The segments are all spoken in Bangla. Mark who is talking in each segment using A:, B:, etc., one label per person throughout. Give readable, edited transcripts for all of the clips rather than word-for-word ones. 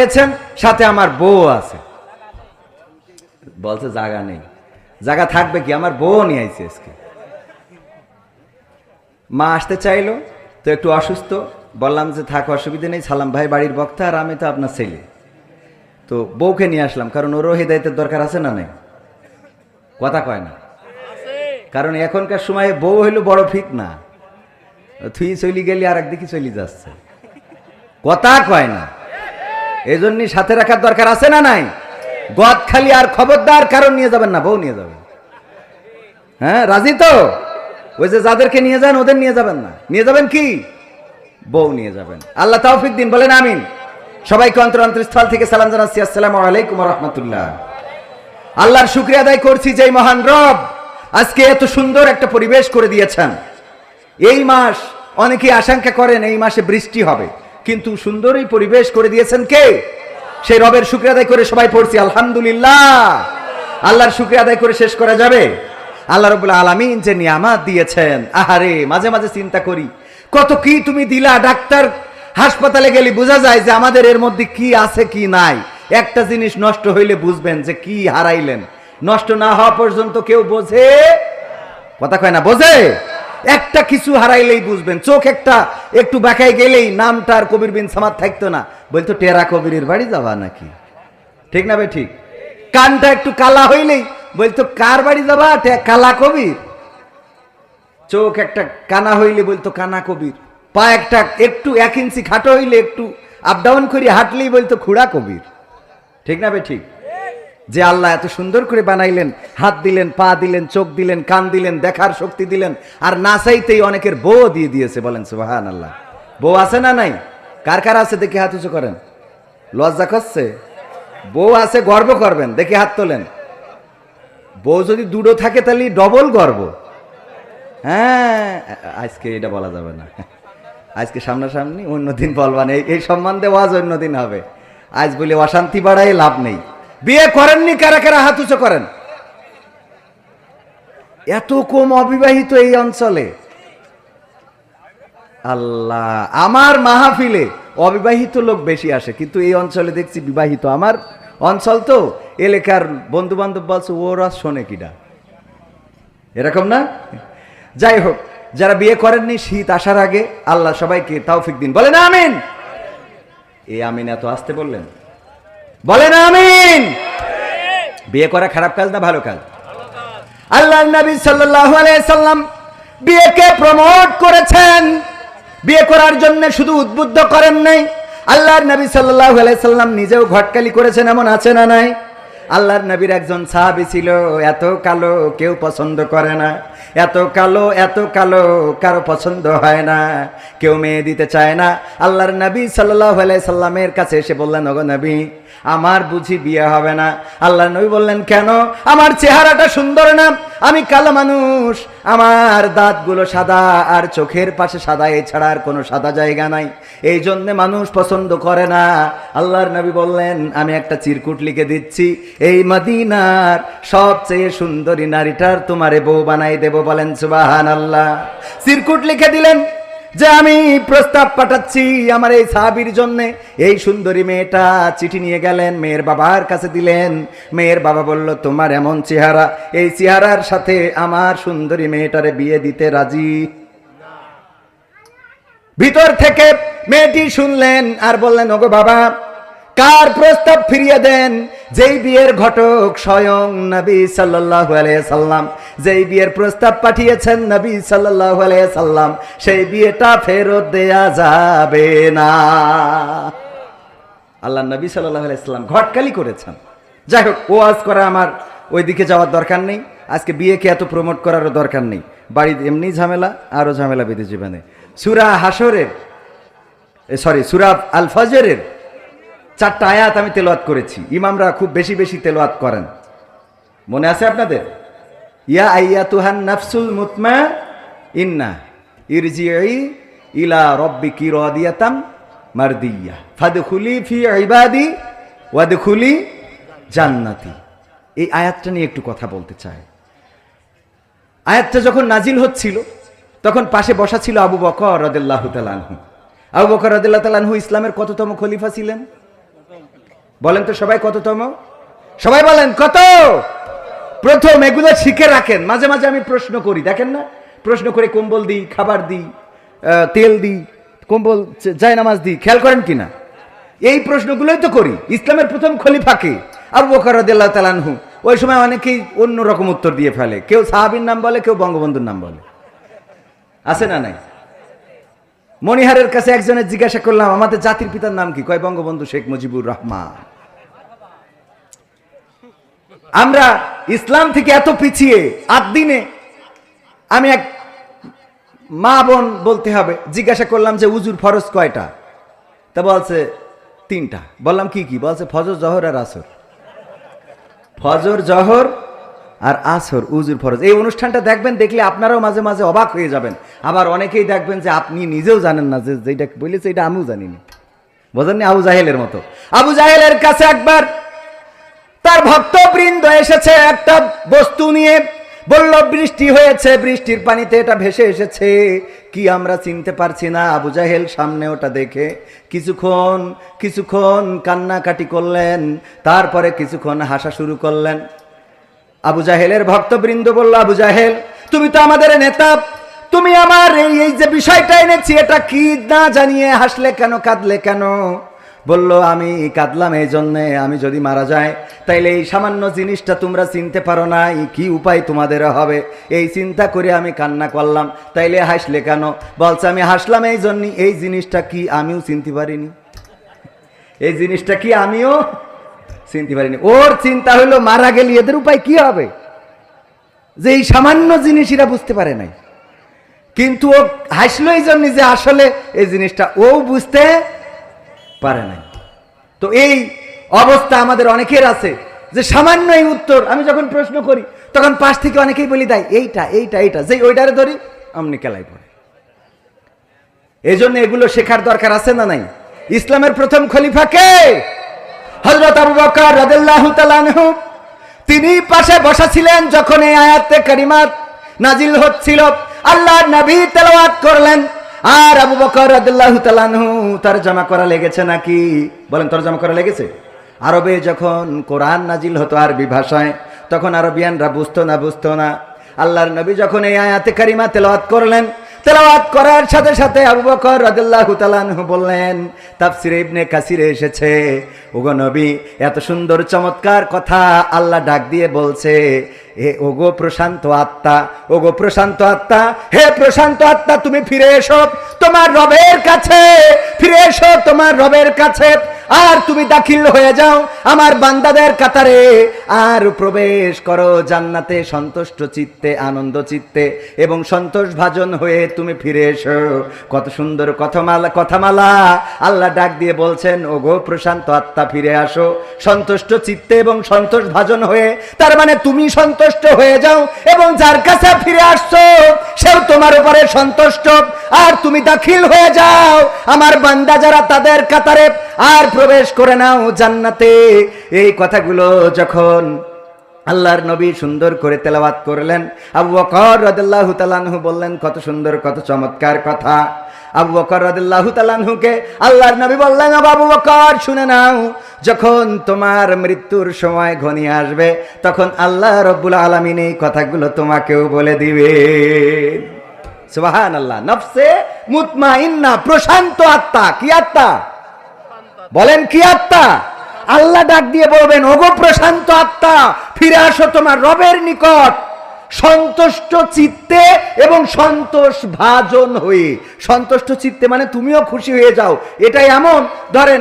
A: পেয়েছেন, সাথে আমার বউ আছে। বলছে জায়গা নেই। জায়গা থাকবে কি, আমার বউ নিয়ে আইছে আজকে। মা আসতে চাইলো, তো একটু অসুস্থ, বললাম যে থাক, অসুবিধা নেই, সালাম ভাই বাড়ির বক্তা আর আমি তো আপনার ছেলে। তো বউকে নিয়ে আসলাম, কারণ ওরও হেদায়েতের দরকার আছে না নাই? কথা কয় না, কারণ এখনকার সময়ে বউ হইল বড় ফিতনা। তুই চলি গেলি আর একদিকে চলি যাচ্ছে, কথা কয় না। এই জন্যই সাথে রাখার দরকার আছে না নাই? গদ খালি আর খবরদার কারণ নিয়ে যাবেন না, বউ নিয়ে যাবেন। হ্যাঁ, রাজি তো? ওই যে যাদেরকে নিয়ে যান ওদের নিয়ে যাবেন না, নিয়ে যাবেন কি? বউ নিয়ে যাবেন। আল্লাহ তৌফিক দিন, বলেন আমিন। সবাইকে অন্তরস্থল থেকে সালাম জানাচ্ছি, আসসালামু আলাইকুম ওয়া রাহমাতুল্লাহ। আল্লাহর শুকরিয়া আদায় করছি যে মহান রব আজকে এত সুন্দর একটা পরিবেশ করে দিয়েছেন। এই মাস অনেকে আশঙ্কা করেন এই মাসে বৃষ্টি হবে, কিন্তু সুন্দরই পরিবেশ করে দিয়েছেন কে? সেই রবের শুকরিয়া আদায় করে সবাই পড়ছি আলহামদুলিল্লাহ। আল্লাহর শুকরিয়া আদায় করে শেষ করা যাবে? আল্লাহ রাব্বুল আলামিন যে নিয়ামত দিয়েছেন, আহারে মাঝে মাঝে চিন্তা করি কত কি তুমি দিলা। ডাক্তার হাসপাতালে গেলে বোঝা যায় যে আমাদের এর মধ্যে কি আছে কি নাই। একটা জিনিস নষ্ট হইলে বুঝবেন যে কি হারাইলেন। নষ্ট না হওয়া পর্যন্ত কেউ বোঝে, কথা কয় না, বোঝে? একটা কিছু হারাইলেই বুঝবেন। চোখ একটা একটু বাঁকায় গেলেই নামটা আর কবির বিন সামাদ থাকতো না, বলতো টেরা কবিরের বাড়ি যাবা নাকি, ঠিক না ভাই? ঠিক। কানটা একটু কালা হইলেই বলতো কার বাড়ি যাবা, কালা কবির। চোখ একটা কানা হইলে বলতো কানা কবির। পা একটা একটু 1 ইঞ্চি খাটো হইলে একটু আপ ডাউন করে হাঁটলেই বলতো খুড়া কবির, ঠিক না ভাই? ঠিক। যে আল্লাহ এত সুন্দর করে বানাইলেন, হাত দিলেন, পা দিলেন, চোখ দিলেন, কান দিলেন, দেখার শক্তি দিলেন, আর না চাইতেই অনেকের বউ দিয়ে দিয়েছে, বলেন সুবহানাল্লাহ। বউ আছে না নাই? কার কার আছে দেখি হাত উঁচু করেন। লজ্জা করছে? বউ আছে গর্ব করবেন, দেখি হাত তোলেন। বউ যদি দুটো থাকে তাহলে ডবল গর্ব। হ্যাঁ, আজকে এটা বলা যাবে না, আজকে সামনাসামনি, অন্যদিন বলবান। এই সম্বন্ধে ওয়াজ অন্যদিন হবে, আজ বলে অশান্তি বাড়াই লাভ নেই। বিয়ে করেননি কারা কারা হাত উঁচু করেন। এত কম অবিবাহিত এই অঞ্চলে, আল্লাহ। আমার মাহফিলে অবিবাহিত লোক বেশি আসে, কিন্তু এই অঞ্চলে দেখছি বিবাহিত। আমার অঞ্চল তো, এলাকার বন্ধু বান্ধব বলছে ওরা শোনে কিডা, এরকম না? যাই হোক, যারা বিয়ে করেননি শীত আসার আগে আল্লাহ সবাইকে তৌফিক দিন, বলেন আমিন। এই আমিন এত আসতে বললেন, বলেন আমিন। বিয়ে করা খারাপ কাজ না ভালো কাজ? আল্লাহর নবী সাল্লাল্লাহু আলাইহি সাল্লাম বিয়েকে প্রমোট করেছেন। বিয়ে করার জন্য শুধু উদ্বুদ্ধ করেন নাই, আল্লাহর নবী সাল্লাল্লাহু আলাইহি সাল্লাম নিজেও ঘটকালি করেছেন, এমন আছে না নাই? আল্লাহর নবীর একজন সাহাবী ছিল, এত কালো কেউ পছন্দ করে না, এত কালো কারো পছন্দ হয় না, কেউ মেয়ে দিতে চায় না। আল্লাহর নবী সাল্লাল্লাহু আলাইহি সাল্লামের কাছে এসে বললেন, ওগো নবী, আমার বুঝি বিয়ে হবে না? আল্লাহর নবী বললেন, কেন? আমার চেহারাটা সুন্দর না, আমি কালো মানুষ, আমার দাঁতগুলো সাদা আর চোখের পাশে সাদা, এছাড়া আর কোনো সাদা জায়গা নাই, এই জন্য মানুষ পছন্দ করে না। আল্লাহর নবী বললেন, আমি একটা চিরকুট লিখে দিচ্ছি, এই মদিনার সবচেয়ে সুন্দরী নারীটার তোমারে বউ বানাই দেব, বলেন সুবহানাল্লাহ। চিরকুট লিখে দিলেন যে আমি প্রস্তাব পাঠাচ্ছি আমার এই সাহাবীর জন্য। এই সুন্দরী মেয়েটা চিঠি নিয়ে গেলেন, মেয়ের বাবার কাছে দিলেন। মেয়ের বাবা বলল, তোমার এমন চেহারা, এই চেহারার সাথে আমার সুন্দরী মেয়েটারে বিয়ে দিতে রাজি। ভিতর থেকে মেয়েটি শুনলেন আর বললেন, ওগো বাবা, কার প্রস্তাব ফিরিয়ে দেন? যেই বিয়ের ঘটক স্বয়ং নবী সাল্লাল্লাহু আলাইহি সাল্লাম, যেই বিয়ের প্রস্তাব পাঠিয়েছেন নবী সাল্লাল্লাহু আলাইহি সাল্লাম, সেই বিয়েটা ফেরত দেয়া যাবে না। আল্লাহ নবী সাল্লাল্লাহু আলাইহি সাল্লাম ঘটকালি করেছেন। যাই হোক, ওয়াজ করা আমার ওইদিকে যাওয়ার দরকার নেই, আজকে বিয়েকে এত প্রমোট করারও দরকার নেই। বাড়িতে এমনি ঝামেলা, আরো ঝামেলা বেঁধে জীবনে। সূরা হাসরের, সূরা আল ফজরের 4টা আয়াত আমি তেলাওয়াত করেছি। ইমামরা খুব বেশি বেশি তেলাওয়াত করেন, মনে আছে আপনাদের? ইয়া আইয়াতুহান নাফসুল মুতমাইন্নাহ ইরজিই ইলা রাব্বিকি রাদিয়াতাম মারদিয়া ফাদখুলি ফি ইবাদি ওয়াদখুলি জান্নাতি। এই আয়াতটা নিয়ে একটু কথা বলতে চাই। আয়াতটা যখন নাজিল হচ্ছিল তখন পাশে বসা ছিল আবু বকর রাদিয়াল্লাহু তাআলা আনহু। আবু বকর রাদিয়াল্লাহু তাআলা আনহু ইসলামের কততম খলিফা ছিলেন? বলেন তো সবাই কততম? সবাই বলেন কত? প্রথম। এগুলো শিখে রাখেন। মাঝে মাঝে আমি প্রশ্ন করি, দেখেন না, প্রশ্ন করে কম্বল দিই, খাবার দিই, তেল দিই, কম্বল জায়নামাজ দিই, খেয়াল করেন কিনা? এই প্রশ্নগুলোই তো করি। ইসলামের প্রথম খলিফাকে আবু বকর রাদিয়াল্লাহু তাআলা আনহু, ওই সময় অনেকেই অন্য রকম উত্তর দিয়ে ফেলে, কেউ সাহাবীর নাম বলে, কেউ বঙ্গবন্ধুর নাম বলে, আছে না নাই? মনিহারের কাছে একজনের জিজ্ঞাসা করলাম, আমাদের জাতির পিতার নাম কি? কয় বঙ্গবন্ধু শেখ মুজিবুর রহমান। আমরা ইসলাম থেকে এত পিছিয়ে, দিনে আমি এক মা বোন বলতে হবে, জিজ্ঞাসা করলাম যে উজুর ফরজ কয়টা? তা বলছে 3টা। বললাম কি কি? বলছে ফজর, জহর আর আসর। ফজর, জহর আর আসর উজুর ফরজ। এই অনুষ্ঠানটা দেখবেন, দেখলে আপনারাও মাঝে মাঝে অবাক হয়ে যাবেন। আবার অনেকেই দেখবেন যে আপনি নিজেও জানেন না যে যেটা বলেছে এটা আমিও জানিনি। বোঝেননি? আবু জাহেলের মতো। আবু জাহেলের কাছে একবার তার ভক্তবৃন্দ এসেছে একটা বস্তু নিয়ে, বলল বৃষ্টি হয়েছে, বৃষ্টির পানিতে এটা ভেসে এসেছে, কি আমরা চিনতে পারছি না। আবু জাহেল সামনে ওটা দেখে কিছুক্ষণ কান্নাকাটি করলেন, তারপরে কিছুক্ষণ হাসা শুরু করলেন। আবু জাহেলের ভক্তবৃন্দ বলল, আবু জাহেল তুমি তো আমাদের নেতা, তুমি আমার এই যে বিষয়টা এনেছি এটা কি না জানিয়ে হাসলে কেন, কাঁদলে কেন? বলল আমি কাঁদলাম এই জন্যে, আমি যদি মারা যায় তাইলে এই সামান্য জিনিসটা তোমরা চিনতে পারো না, কি উপায় তোমাদের হবে, এই চিন্তা করে আমি কান্না করলাম। তাইলে হাসলে কেন? বলছে আমি হাসলাম এই জন্য, এই জিনিসটা কি আমিও চিনতে পারিনি, এই জিনিসটা কি আমিও চিনতে পারিনি। ওর চিন্তা হইলো মারা গেলে এদের উপায় কি হবে, যে এই সামান্য জিনিস এরা বুঝতে পারে নাই। কিন্তু ও হাসলো এই জন্য যে আসলে এই জিনিসটা ও বুঝতে পারে নাই। তো এই অবস্থা আমাদের অনেকের আছে, যে সামান্য এই উত্তর আমি যখন প্রশ্ন করি তখন পাশ থেকে অনেকেই বলি দেয় এইটা এইটা এইটা, যেই ওইটারে ধরি অমনি কেলাই পড়ে। এই জন্য এগুলো শেখার দরকার আছে না নাই? ইসলামের প্রথম খলিফা কে? হযরত আবু বকর রাদিয়াল্লাহু তাআলা আনহু। তিনি পাশে বসা ছিলেন যখন এই আয়াতে কারিমাত নাজিল হচ্ছিল, আল্লাহর নবী তেলাওয়াত করলেন, আর আবু বকর রাদিয়াল্লাহু তাআলা আনহু তরজমা করা লেগেছে নাকি? বলেন তরজমা করা লেগেছে? আরবে যখন কোরআন নাজিল হতো আরবি ভাষায়, তখন আরবিয়ানরা বুঝতো না। আল্লাহর নবী যখন এই আয়াতে কারিমা তেলাওয়াত করলেন, তেলাওয়াত করার সাথে সাথে আবু বকর রাদিয়াল্লাহু তাআলা আনহু বললেন, তাফসিরে ইবনে কাসিরে এসেছে, ওগো নবী এত সুন্দর চমৎকার কথা আল্লাহ ডাক দিয়ে বলছে, ওগো প্রশান্ত আত্মা, ওগো প্রশান্ত আত্মা, হে প্রশান্ত আত্মা তুমি ফিরে এসো তোমার রবের কাছে, ফিরে এসো তোমার রবের কাছে, আর তুমি দাখিল হয়ে যাও আমার বান্দাদের কাতারে, আর প্রবেশ করো জান্নাতে সন্তুষ্ট চিত্তে, আনন্দ চিত্তে এবং সন্তোষ ভাজন হয়ে তুমি ফিরে এসো। কত সুন্দর কথামালা আল্লাহ ডাক দিয়ে বলছেন, ওগো প্রশান্ত আত্মা ফিরে আসো সন্তুষ্ট চিত্তে এবং সন্তোষ ভাজন হয়ে। তার মানে তুমি সন্তুষ্ট হয়ে যাও এবং যার কাছে ফিরে আসছো সেও তোমার উপরে সন্তুষ্ট, আর তুমি দাখিল হয়ে যাও আমার বান্দা যারা তাদের কাতারে, আর প্রবেশ করে নাও জান্নাতে। এই কথাগুলো যখন আল্লাহর নবী সুন্দর করে তেলাওয়াত করলেন, আবু বকর রাদিয়াল্লাহু তাআলা আনহু বললেন, কত সুন্দর কত চমৎকার কথা। আবু বকর রাদিয়াল্লাহু তাআলা আনহুকে আল্লাহর নবী বললেন, আবু বকর শুনে নাও, যখন তোমার মৃত্যুর সময় ঘনিয়ে আসবে তখন আল্লাহ রাব্বুল আলামিন এই কথাগুলো তোমাকেও বলে দিবে। সুবহানাল্লাহ। নফসে মুতমাইন্না, প্রশান্ত আত্মা। কি আত্মা? বলেন কি আত্মা? আল্লাহ ডাক দিয়ে বলবেন, ওগো প্রশান্ত আত্মা ফিরে আসো তোমার রবের নিকট সন্তুষ্ট চিত্তে এবং সন্তোষ ভাজন হয়ে। সন্তুষ্ট চিত্তে মানে তুমিও খুশি হয়ে যাও। এটা এমন ধরেন,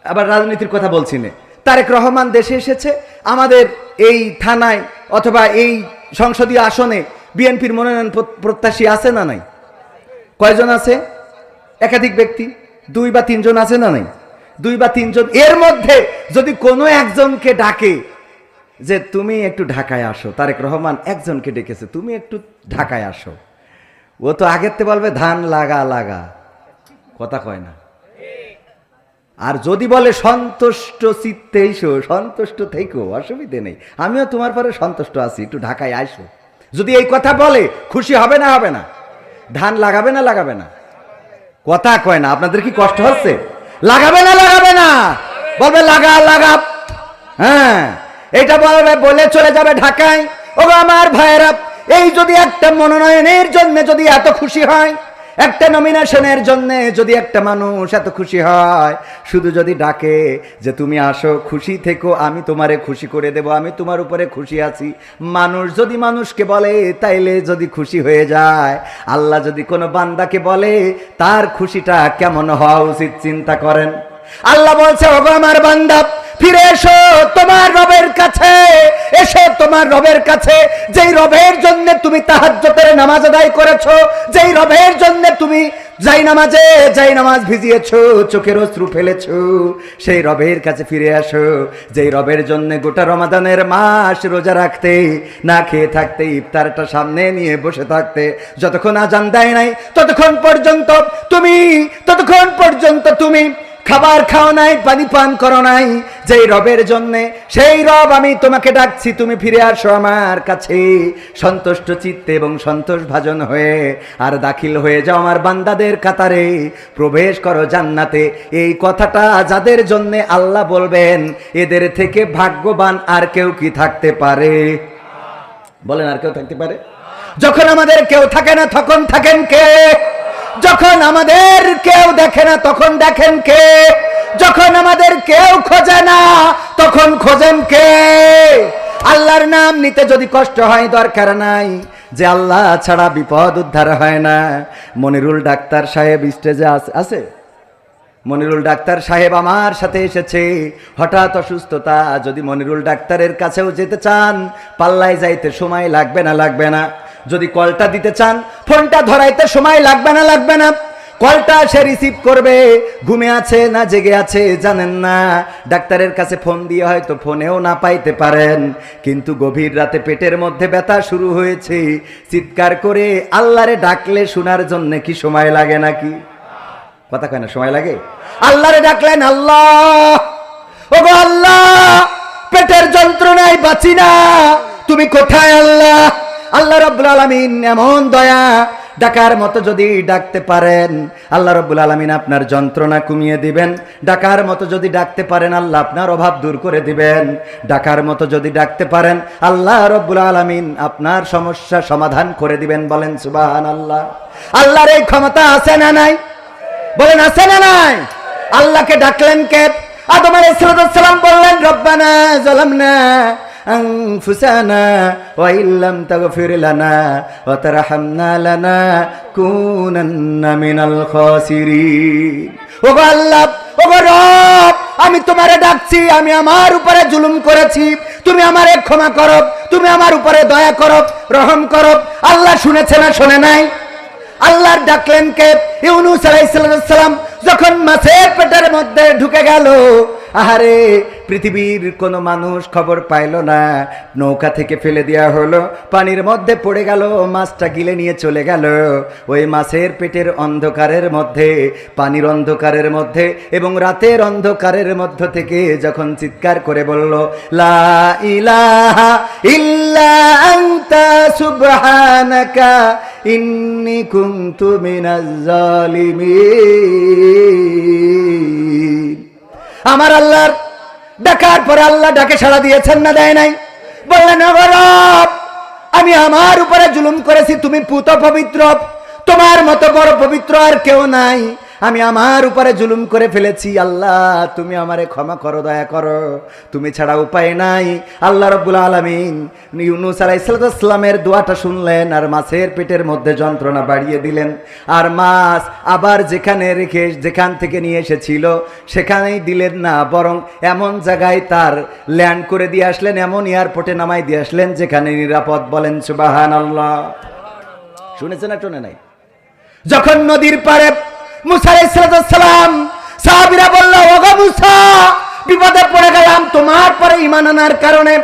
A: আবার রাজনীতির কথা বলছি না, তারেক রহমান দেশে এসেছে, আমাদের এই থানায় অথবা এই সংসদীয় আসনে বিএনপির মনোনয়ন প্রত্যাশী আছে না নাই? কয়জন আছে? একাধিক ব্যক্তি, 2 বা 3 জন আছে না নাই? 2 বা 3 জন। এর মধ্যে যদি কোনো একজনকে ডাকে যে তুমি একটু ঢাকায় আসো, তারেক রহমান একজনকে ডেকেছে, তুমি একটু ঢাকায় আসো, ও তো আগেরতে বলবে ধান লাগা, কথা কয় না। আর যদি বলে সন্তুষ্ট চিত্তে এসো, সন্তুষ্ট থেকো, অসুবিধে নেই, আমিও তোমার পরে সন্তুষ্ট আছি, একটু ঢাকায় আসো, যদি এই কথা বলে খুশি হবে না? হবে না? ধান লাগাবে না? লাগাবে না? কথা কয় না। আপনাদের কি কষ্ট হচ্ছে? লাগাবে না লাগাবে না? বলবে লাগা লাগা। হ্যাঁ, এটা বলবে, বলে চলে যাবে ঢাকায়। ও আমার ভাইয়েরা, এই যদি একটা মনোনয়নের জন্য যদি এত খুশি হয়, একটা নমিনেশনের জন্য যদি একটা মানুষ এত খুশি হয়, শুধু যদি ডাকে যে তুমি আসো, খুশি থেকো, আমি তোমারে খুশি করে দেব, আমি তোমার উপরে খুশি আছি, মানুষ যদি মানুষকে বলে তাইলে যদি খুশি হয়ে যায়, আল্লাহ যদি কোনো বান্দাকে বলে তার খুশিটা কেমন হওয়া উচিত চিন্তা করেন। আল্লাহ বলছে, ওগো আমার বান্দা, ফিরে এসো তোমার রবের কাছে, এসো তোমার রবের কাছে, যেই রবের জন্য তুমি তাহাজ্জুদের নামাজ আদায় করেছো, যেই রবের জন্য তুমি জায়নামাজ ভিজিয়েছো, চোখের অশ্রু ফেলেছো, সেই রবের কাছে ফিরে আসো, যেই রবের জন্য গোটা রমাদানের মাস রোজা রাখতে, না খেয়ে থাকতে, ইফতারটা সামনে নিয়ে বসে থাকতে, যতক্ষণ আজান দেয় নাই ততক্ষণ পর্যন্ত তুমি খাবার খাও নাই, পানি পান করো নাই, যেই রবের জন্য, সেই রব আমি তোমাকে ডাকছি, তুমি ফিরে আসো আমার কাছে সন্তুষ্ট চিত্তে এবং সন্তোষ ভাজন হয়ে, আর দাখিল হয়ে যাও আমার বান্দাদের কাতারে, প্রবেশ করো জান্নাতে। এই কথাটা যাদের জন্য আল্লাহ বলবেন, এদের থেকে ভাগ্যবান আর কেউ কি থাকতে পারে? বলেন, আর কেউ থাকতে পারে? যখন আমাদের কেউ থাকে না তখন থাকেন কে? যখন আমাদের কেউ দেখে না তখন দেখেন কে? যখন আমাদের কেউ খোঁজে না তখন খোঁজেন কে? আল্লাহর নাম নিতে যদি কষ্ট হয়, দরকার নাই, যে আল্লাহ ছাড়া বিপদ উদ্ধার হয় না। মনিরুল ডাক্তার সাহেব স্টেজে আছে। মনিরুল ডাক্তার সাহেব আমার সাথে এসেছে, হঠাৎ অসুস্থতা। যদি মনিরুল ডাক্তারের কাছেও যেতে চান, পাল্লায় যাইতে সময় লাগবে না? যদি কলটা দিতে চান, ফোনটা ধরাইতে সময় লাগবে না? কলটা সে রিসিভ করবে, ঘুমে আছে না জেগে আছে জানেন না, ডাক্তারের কাছে ফোন দিয়ে হয়তো ফোনেও না পাইতে পারেন, কিন্তু গভীর রাতে পেটের মধ্যে ব্যথা শুরু হয়েছে, চিৎকার করে আল্লাহরে ডাকলে শোনার জন্য কি সময় লাগে নাকি? কথা কয় না, সময় লাগে? আল্লাহরে ডাকলেন, আল্লাহ, ওগো আল্লাহ, পেটের যন্ত্রণায় বাঁচি না, তুমি কোথায় আল্লাহ? আল্লাহ রাব্বুল আলামিন এমন দয়া, ডাকার মতো যদি ডাকতে পারেন, আল্লাহ রাব্বুল আলামিন আপনার যন্ত্রণা কমিয়ে দিবেন। ডাকার মতো যদি ডাকতে পারেন, আল্লাহ আপনার অভাব দূর করে দিবেন। ডাকার মতো যদি ডাকতে পারেন, আল্লাহ রাব্বুল আলামিন আপনার সমস্যা সমাধান করে দিবেন। বলেন সুবহানাল্লাহ। আল্লাহর এই ক্ষমতা আছে না নাই? বলেন আছে না নাই? আল্লাহকে ডাকলেন কে? আদম আলাইহিস সালাম বললেন, রব্বানা যালামনা আনফুসানা ওয়া ইল্লাম তাগফির লানা ওয়া তারহামনা লানাকুনান্না মিনাল খাসিরিন। ওগো আল্লাহ, ওগো রব, আমি তোমারে ডাকছি, আমি আমার উপরে জুলুম করেছি, তুমি আমারে ক্ষমা করো, তুমি আমার উপরে দয়া করো, রহম করো। আল্লাহ শুনেছে না শোনে নাই? আল্লাহর ডাকলেন কে? ইউনূস আলাইহিস সালাম যখন মাছের পেটের মধ্যে ঢুকে গেল, আহারে, পৃথিবীর কোনো মানুষ খবর পাইল না, নৌকা থেকে ফেলে দেওয়া হলো, পানির মধ্যে পড়ে গেল, মাছটা গিলে নিয়ে চলে গেল। ওই মাছের পেটের অন্ধকারের মধ্যে, পানির অন্ধকারের মধ্যে এবং রাতের অন্ধকারের মধ্য থেকে যখন চিৎকার করে বলল, লা ইলাহা ইল্লা আনতা সুবহানাকা ইন্নী কুনতু মিনাজ জালিমিন। আমার আল্লাহর ডাকার পরে আল্লাহ ডাকে সাড়া দিয়েছেন না দেয় নাই? বললেন, ওগো রব, আমি আমার উপরে জুলুম করেছি, তুমি পুত পবিত্র, তোমার মতো বড় পবিত্র আর কেউ নাই, আমি আমার উপরে জুলুম করে ফেলেছি, আল্লাহ তুমি আমারে ক্ষমা করো, দয়া করো, তুমি ছাড়া উপায় নাই। আল্লাহ রাব্বুল আলামিন ইউনূস আলাইহিস সালামের দোয়াটা শুনলেন, আর মাছের পেটের মধ্যে যন্ত্রণা বাড়িয়ে দিলেন। আর মাছ আবার যেখান থেকে নিয়ে এসেছিল সেখানেই দিলেন না, বরং এমন জায়গায় তার ল্যান্ড করে দিয়ে আসলেন, এমন এয়ারপোর্টে নামাই দিয়ে আসলেন যেখানে নিরাপদ। বলেন সুবহানাল্লাহ। শুনেছেন না শোনে নাই? যখন নদীর পাড়ে মুসা আলাইহিস সালাম, সাহাবীরা বলল, ওগো মুসা, বিপদে পড়ে গেলাম তোমার পরে ঈমান আনার কারণে,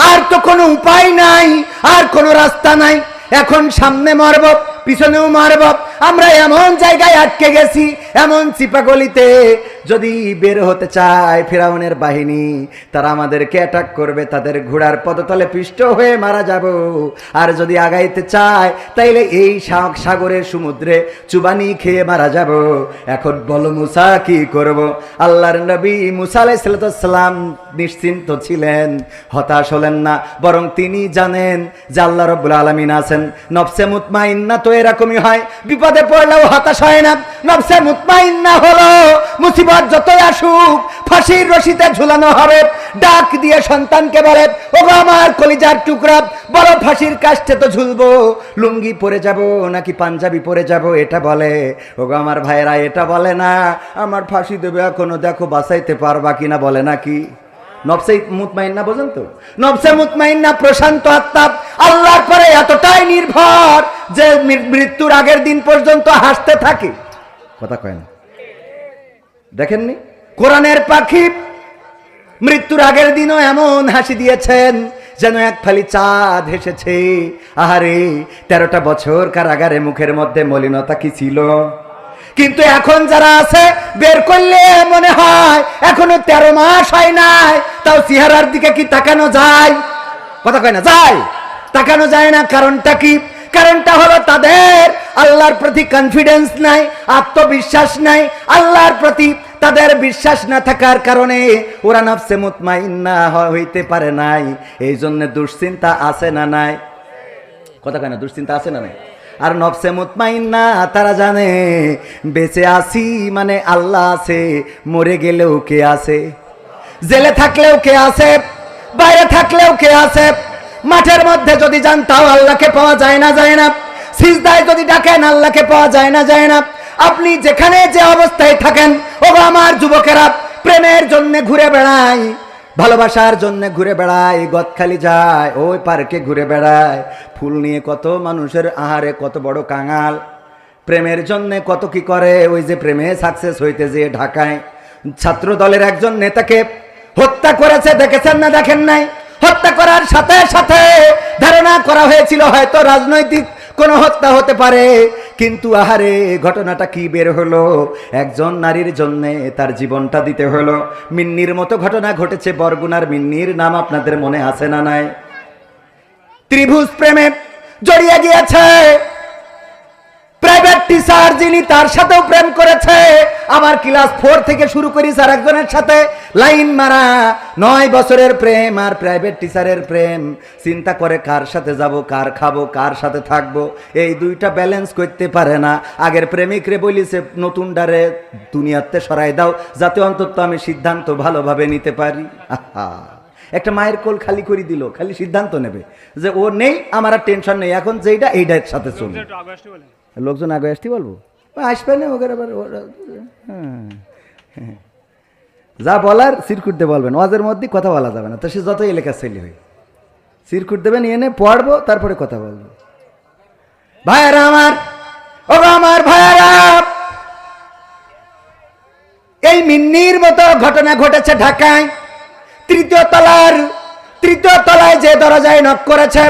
A: আর তো কোনো উপায় নাই, আর কোনো রাস্তা নাই, এখন সামনে মারব, পিছনেও মারব, আমরা এমন জায়গায় আটকে গেছি, এমন চিপাগলিতে, যদি বের হতে চায় ফিরাউনের বাহিনী, তারা আমাদেরকে অ্যাটাক করবে, তাদের ঘোড়ার পদতলে পিষ্ট হয়ে মারা যাব। আর যদি আগাইতে চায় তাইলে এই সাগরের সমুদ্রে চুবানি খেয়ে মারা যাব। এখন বলো মুসা কি করব? আল্লাহর নবী মুসা আলাইহিস সালাম নিশ্চিন্ত ছিলেন, হতাশ হলেন না, বরং তিনি জানেন যে আল্লাহ রাব্বুল আলামিন আছেন। নফসে মুতমাইন্না তো এরকমই হয়, বিপদে পড়লেও হতাশ হয় না। নফসে মুতমাইন্না হলো মুসিবত যতই আসুক ফাঁসির রশিতে ঝুলানো হবে, ডাক দিয়ে সন্তানকে বলে, ওগো আমার কলিজার টুকরা, বড় ফাঁসির কাষ্টে তো ঝুলবো, লুঙ্গি পরে যাব নাকি পাঞ্জাবি পরে যাব এটা বলে। ওগো আমার ভাইয়েরা এটা বলে না, আমার ফাঁসি দেবে এখনো, দেখো বাঁচাইতে পারবা কিনা বলে নাকি। নফসে মুতমাইন্না বোঝেন তো? নফসে মুতমাইন্না প্রশান্ত আত্মা, আল্লাহর পরে এতটাই নির্ভর যে মৃত্যুর আগের দিন পর্যন্ত হাসতে থাকে। কথা কয় না? দেখেননি কোরআনের পাখি মৃত্যুর আগের দিনও এমন হাসি দিয়েছেন যেন এক ফালি চাঁদ হেসেছে। আহারে 13টা বছর কারাগারে মুখের মধ্যে মলিনতা কি ছিল, কিন্তু এখন যারা আছে বের করলে মনে হয় এখনো 13 মাস হয় নাই, তাও চেহারার দিকে কি তাকানো যায়? কথা কয় না? যায়, তাকানো যায় না। কারণটা কি? কারণটা হলো তাদের আল্লাহর প্রতি কনফিডেন্স নাই, আত্মবিশ্বাস নাই। আল্লাহর প্রতি তাদের বিশ্বাস না থাকার কারণে ওরা নফসে মুতমাইন্না হইতে পারে নাই। এই জন্য দুশ্চিন্তা আছে না নাই? কথা কয় না? দুশ্চিন্তা আছে না নাই? আর নফসে মুতমাইন্না তারা জানে বেঁচে আছি মানে আল্লাহ আছে, মরে গেলেও কে আছে, জেলে থাকলেও কে আছে, বাইরে থাকলেও কে আছে। মাঠের মধ্যে যদি যান তাও আল্লাহকে পাওয়া যায় না, যায় না। সিজদায় যদি ডাকেন আল্লাহকে পাওয়া যায় না, যায় না। আপনি যেখানে যে অবস্থায় থাকেন, ও আমার যুবকেরা, প্রেমের জন্য ঘুরে বেড়ায়, ভালোবাসার জন্য ঘুরে বেড়ায়, গদখালি যায়, ওই পার্কে ঘুরে বেড়ায়, ফুল নিয়ে কত মানুষের আহারে কত বড় কাঙাল, প্রেমের জন্য কত কি করে। ওই যে প্রেমে সাকসেস হইতে যেয়ে ঢাকায় ছাত্র দলের একজন নেতাকে হত্যা করেছে, দেখেছেন না দেখেন নাই? হত্যা করার সাথে সাথে ধারণা করা হয়েছিল হয়তো রাজনৈতিক কোন হত্যা হতে পারে, কিন্তু আহারে ঘটনাটা কি বের হলো, একজন নারীর জন্য তার জীবনটা দিতে হলো। মিন্নির মতো ঘটনা ঘটেছে, বরগুনার মিন্নির নাম আপনাদের মনে আছে না নাই? ত্রিভুজ প্রেমে জড়িয়ে গিয়েছে, প্রাইভেট টিচার যিনি তার সাথেও প্রেম করেছে। আমার ক্লাস 4 থেকে শুরু করি স্যার একজনের সাথে লাইন মারা, 9 বছরের প্রেম আর প্রাইভেট টিচারের প্রেম। চিন্তা করে কার সাথে যাব, কার খাবো, কার সাথে থাকবো, এই দুইটা ব্যালেন্স করতে পারে না। আগের প্রেমিকরে বলিছে নতুন ডারে দুনিয়াতে সরাই দাও, যাতে অন্তত আমি সিদ্ধান্ত ভালোভাবে নিতে পারি। আহা, একটা মায়ের কোল খালি করে দিল, খালি সিদ্ধান্ত নেবে যে ও নেই, আমার আর টেনশন নেই, এখন যেইটা এইটার সাথে চলবে। লোকজন আগে আসতে বলবো, আসবে না ওকে আবার। যা বলার সিরকুট দিয়ে বলবেন, ওয়াজের মধ্যে কথা বলা যাবে না, তো সে যতই এলাকার ছেলে হয় সিরকুট দেবেন, এনে পড়বো তারপরে কথা বলবো। ভাইয়েরা আমার, ও আমার ভাইয়েরা, এই মিন্নির মতো ঘটনা ঘটেছে ঢাকায়। তৃতীয় তলায় যে দরজায় নক করেছে,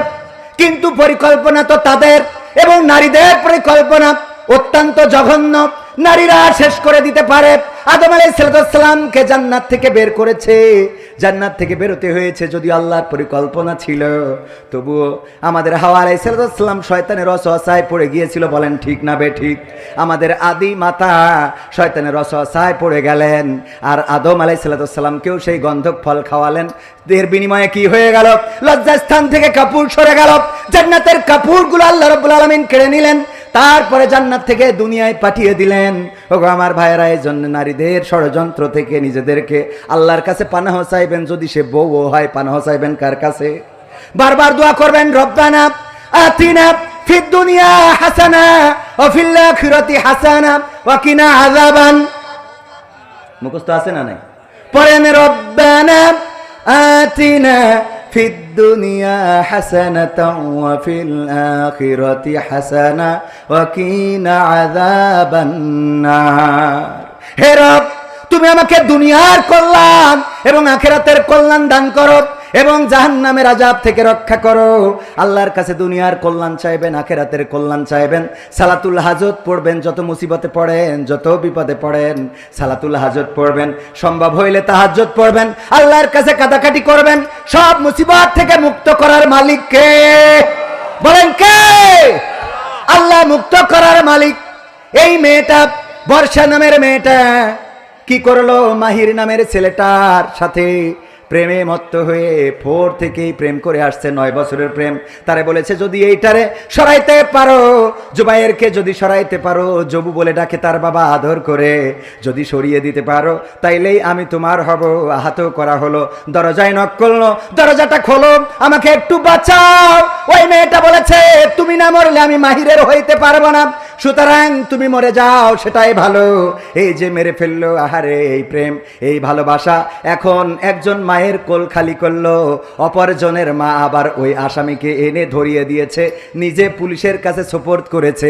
A: কিন্তু পরিকল্পনা তো তাদের, এবং নারীদের পরিকল্পনা অত্যন্ত জঘন্য। নারীরা শেষ করে দিতে পারে। আদম আলাইহিস সালামকে জান্নাত থেকে বের করেছে, জান্নাত থেকে বেরোতে হয়েছে যদি আল্লাহর পরিকল্পনা ছিল, তবুও আমাদের হাওয়া আলাইহিস সালাম শয়তানের ওয়াসওয়াসায় পড়ে গিয়েছিল। বলেন ঠিক না বে ঠিক? আমাদের আদি মাতা শয়তানের ওয়াসওয়াসায় পড়ে গেলেন, আর আদম আলাইহিস সালামকেও সেই গন্ধক ফল খাওয়ালেন। এর বিনিময়ে কি হয়ে গেল? লজ্জাস্থান থেকে কাপড় সরে গেল, জান্নাতের কাপড়গুলো আল্লাহ রাব্বুল আলামিন কেড়ে নিলেন, তারপরে জান্নাত থেকে দুনিয়ায় পাঠিয়ে দিলেন। ওগো আমার ভাইয়েরা, এই জন্য নারীদের ষড়যন্ত্র থেকে নিজেদেরকে আল্লাহর কাছে পানাহ চাইবেন। যদি সে বউ হয়, পানাহ চাইবেন কার কাছে? বারবার দোয়া করবেন, রব্বানা আতিনা ফিদ দুনিয়া হাসানা ওয়া ফিল আখিরাতি হাসানা ওয়া কিনা আযাবান। মুখস্থ আছে না নাই? পড়েন, রব্বানা আতিনা ফিদ দুনিয়া হাসানাতাও ওয়া ফিল আখিরাতি হাসানা ওয়া কিনা আযাবান নার। হে রব, তুমি আমাকে দুনিয়ার কল্যাণ এবং আখিরাতের কল্যাণ দান করো, এবং জাহান্নামের আযাব থেকে রক্ষা করো। আল্লাহর কাছে দুনিয়ার কল্যাণ চাইবেন, আখিরাতের কল্যাণ চাইবেন। সালাতুল হাজত পড়বেন, যত মুসিবতে পড়েন, যত বিপদে পড়েন সালাতুল হাজত পড়বেন। সম্ভব হইলে তাহাজ্জুদ পড়বেন, আল্লাহর কাছে কাঁদাকাটি করবেন। সব মুসিবত থেকে মুক্ত করার মালিক কে? বলেন কে? আল্লাহ মুক্ত করার মালিক। এই মেয়েটা, বর্ষা নামের মেয়েটা কি করলো? মাহির নামের ছেলেটার সাথে প্রেমে মত্ত হয়ে 4 থেকেই প্রেম করে আসছে, 9 বছরের প্রেম। তারে বলেছে যদি এইটারে সরাইতে পারো, জুবাইরকে যদি সরাইতে পারো, জবু বলে ডাকে তার বাবা আদর করে, যদি সরিয়ে দিতে পারো তাইলেই আমি তোমার হব। আহত করা হলো, দরজায় নক করলো, দরজাটা খোলো, আমাকে একটু বাঁচাও। ওই মেয়েটা বলেছে তুমি না মরলে আমি মাহিরের হইতে পারবো না, সুতরাং তুমি মরে যাও, সেটাই ভালো। এই যে মেরে ফেললো, আহারে এই প্রেম, এই ভালোবাসা। এখন একজন মায়ের কোল খালি করলো, অপরজনের মা আবার ওই আসামিকে এনে ধরিয়ে দিয়েছে, নিজে পুলিশের কাছে সোপর্দ করেছে।